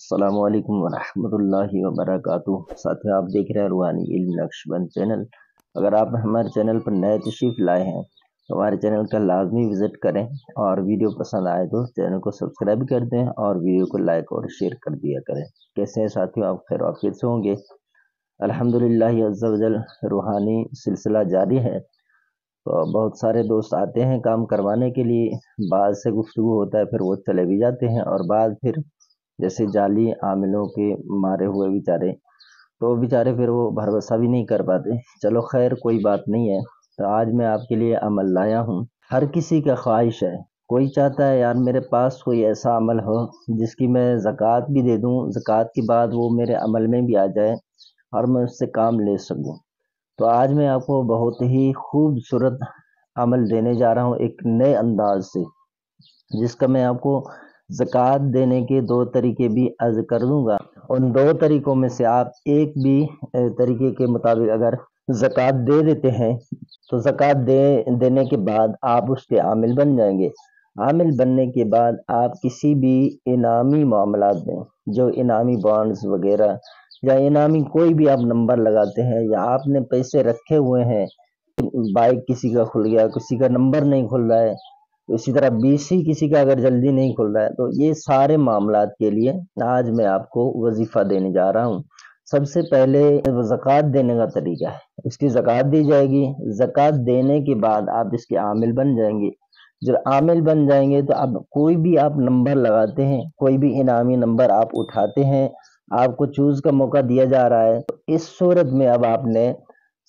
السلام علیکم ورحمۃ اللہ وبرکاتہ۔ ساتھیوں، آپ دیکھ رہے ہیں روحانی علم نقشبند چینل۔ اگر آپ ہمارے چینل پر نئے تشریف لائے ہیں تو ہمارے چینل کا لازمی وزٹ کریں، اور ویڈیو پسند آئے تو چینل کو سبسکرائب کر دیں اور ویڈیو کو لائک اور شیئر کر دیا کریں۔ کیسے ہیں ساتھیوں؟ آپ خیر وعافیت سے ہوں گے؟ الحمدللہ عز و جل روحانی سلسلہ جاری ہے۔ تو بہت سارے دوست آتے ہیں کام کروانے کے لیے، بعض سے گفتگو ہوتا ہے، پھر وہ چلے بھی جاتے ہیں، اور بعض پھر جیسے جعلی عاملوں کے مارے ہوئے بیچارے، تو بیچارے پھر وہ بھروسہ بھی نہیں کر پاتے۔ چلو خیر، کوئی بات نہیں ہے۔ تو آج میں آپ کے لیے عمل لایا ہوں۔ ہر کسی کا خواہش ہے، کوئی چاہتا ہے یار میرے پاس کوئی ایسا عمل ہو جس کی میں زکوٰۃ بھی دے دوں، زکوٰۃ کے بعد وہ میرے عمل میں بھی آ جائے اور میں اس سے کام لے سکوں۔ تو آج میں آپ کو بہت ہی خوبصورت عمل دینے جا رہا ہوں، ایک نئے انداز سے، جس کا میں آپ کو زکوٰۃ دینے کے 2 طریقے بھی عرض کر دوں گا۔ ان 2 طریقوں میں سے آپ ایک بھی طریقے کے مطابق اگر زکوٰۃ دے دیتے ہیں تو زکوٰۃ دینے کے بعد آپ اس کے عامل بن جائیں گے۔ عامل بننے کے بعد آپ کسی بھی انعامی معاملات میں، جو انعامی بانڈز وغیرہ یا انعامی کوئی بھی آپ نمبر لگاتے ہیں، یا آپ نے پیسے رکھے ہوئے ہیں، بائک کسی کا کھل گیا، کسی کا نمبر نہیں کھل رہا ہے، اسی طرح BC کسی کا اگر جلدی نہیں کھل رہا ہے، تو یہ سارے معاملات کے لیے آج میں آپ کو وظیفہ دینے جا رہا ہوں۔ سب سے پہلے زکوٰۃ دینے کا طریقہ ہے، اس کی زکوٰۃ دی جائے گی۔ زکوٰۃ دینے کے بعد آپ اس کے عامل بن جائیں گے۔ جب عامل بن جائیں گے تو اب کوئی بھی آپ نمبر لگاتے ہیں، کوئی بھی انعامی نمبر آپ اٹھاتے ہیں، آپ کو چوز کا موقع دیا جا رہا ہے، تو اس صورت میں اب آپ نے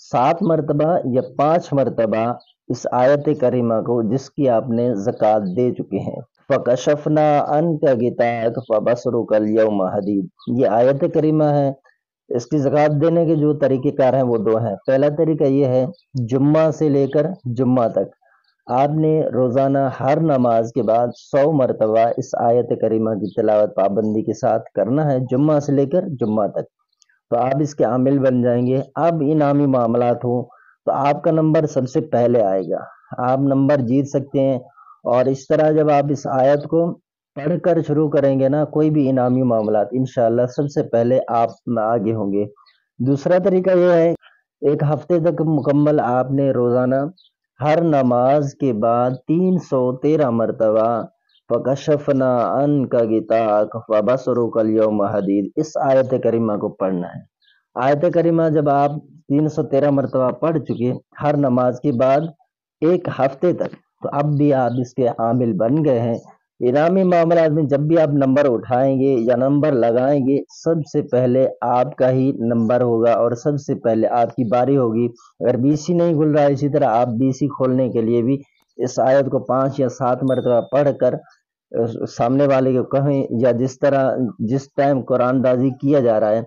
7 مرتبہ یا 5 مرتبہ اس آیت کریمہ کو، جس کی آپ نے زکوٰۃ دے چکے ہیں، فَكَشَفْنَا عَنْكَ غِطَاءَكَ فَبَصَرُكَ الْيَوْمَ حَدِيدٌ، یہ آیت کریمہ ہے۔ اس کی زکوٰۃ دینے کے جو طریقہ کار ہیں وہ 2 ہیں۔ پہلا طریقہ یہ ہے، جمعہ سے لے کر جمعہ تک آپ نے روزانہ ہر نماز کے بعد 100 مرتبہ اس آیت کریمہ کی تلاوت پابندی کے ساتھ کرنا ہے، جمعہ سے لے کر جمعہ تک، تو آپ اس کے عامل بن جائیں گے۔ اب انعامی معاملات ہوں تو آپ کا نمبر سب سے پہلے آئے گا، آپ نمبر جیت سکتے ہیں۔ اور اس طرح جب آپ اس آیت کو پڑھ کر شروع کریں گے نا، کوئی بھی انعامی معاملات انشاءاللہ سب سے پہلے آپ آگے ہوں گے۔ دوسرا طریقہ یہ ہے، ایک ہفتے تک مکمل آپ نے روزانہ ہر نماز کے بعد 313 مرتبہ فَكَشَفْنَا عَنْكَ غِطَاءَكَ فَبَصَرُكَ الْيَوْمَ حَدِيدٌ اس آیت کریمہ کو پڑھنا ہے۔ آیت کریمہ جب آپ 313 مرتبہ پڑھ چکے ہر نماز کے بعد ایک ہفتے تک، تو اب بھی آپ اس کے عامل بن گئے ہیں۔ انعامی معاملات میں جب بھی آپ نمبر اٹھائیں گے یا نمبر لگائیں گے، سب سے پہلے آپ کا ہی نمبر ہوگا اور سب سے پہلے آپ کی باری ہوگی۔ اگر BC نہیں کھل رہا ہے، اسی طرح آپ BC کھولنے کے لیے بھی اس آیت کو 5 یا 7 مرتبہ پڑھ کر سامنے والے کو کہیں، یا جس ٹائم قرآن دازی کیا جا رہا ہے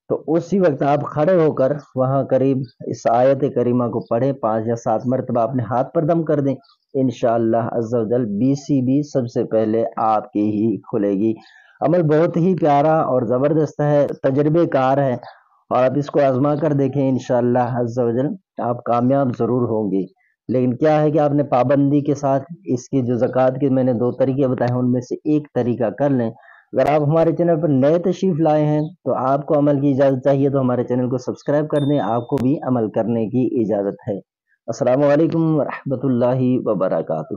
تو اسی وقت آپ کھڑے ہو کر وہاں قریب اس آیت کریمہ کو پڑھیں، 5 یا 7 مرتبہ اپنے ہاتھ پر دم کر دیں، انشاءاللہ عز و جل BC بھی سب سے پہلے آپ کی ہی کھلے گی۔ عمل بہت ہی پیارا اور زبردست ہے، تجربے کار ہے، اور آپ اس کو آزما کر دیکھیں، انشاءاللہ عز و جل آپ کامیاب ضرور ہوں گے۔ لیکن کیا ہے کہ آپ نے پابندی کے ساتھ اس کی جو زکوٰۃ کے میں نے 2 طریقے بتائے ہیں، ان میں سے ایک طریقہ کر لیں۔ اگر آپ ہمارے چینل پر نئے تشریف لائے ہیں تو آپ کو عمل کی اجازت چاہیے، تو ہمارے چینل کو سبسکرائب کر دیں، آپ کو بھی عمل کرنے کی اجازت ہے۔ السلام علیکم ورحمۃ اللہ وبرکاتہ۔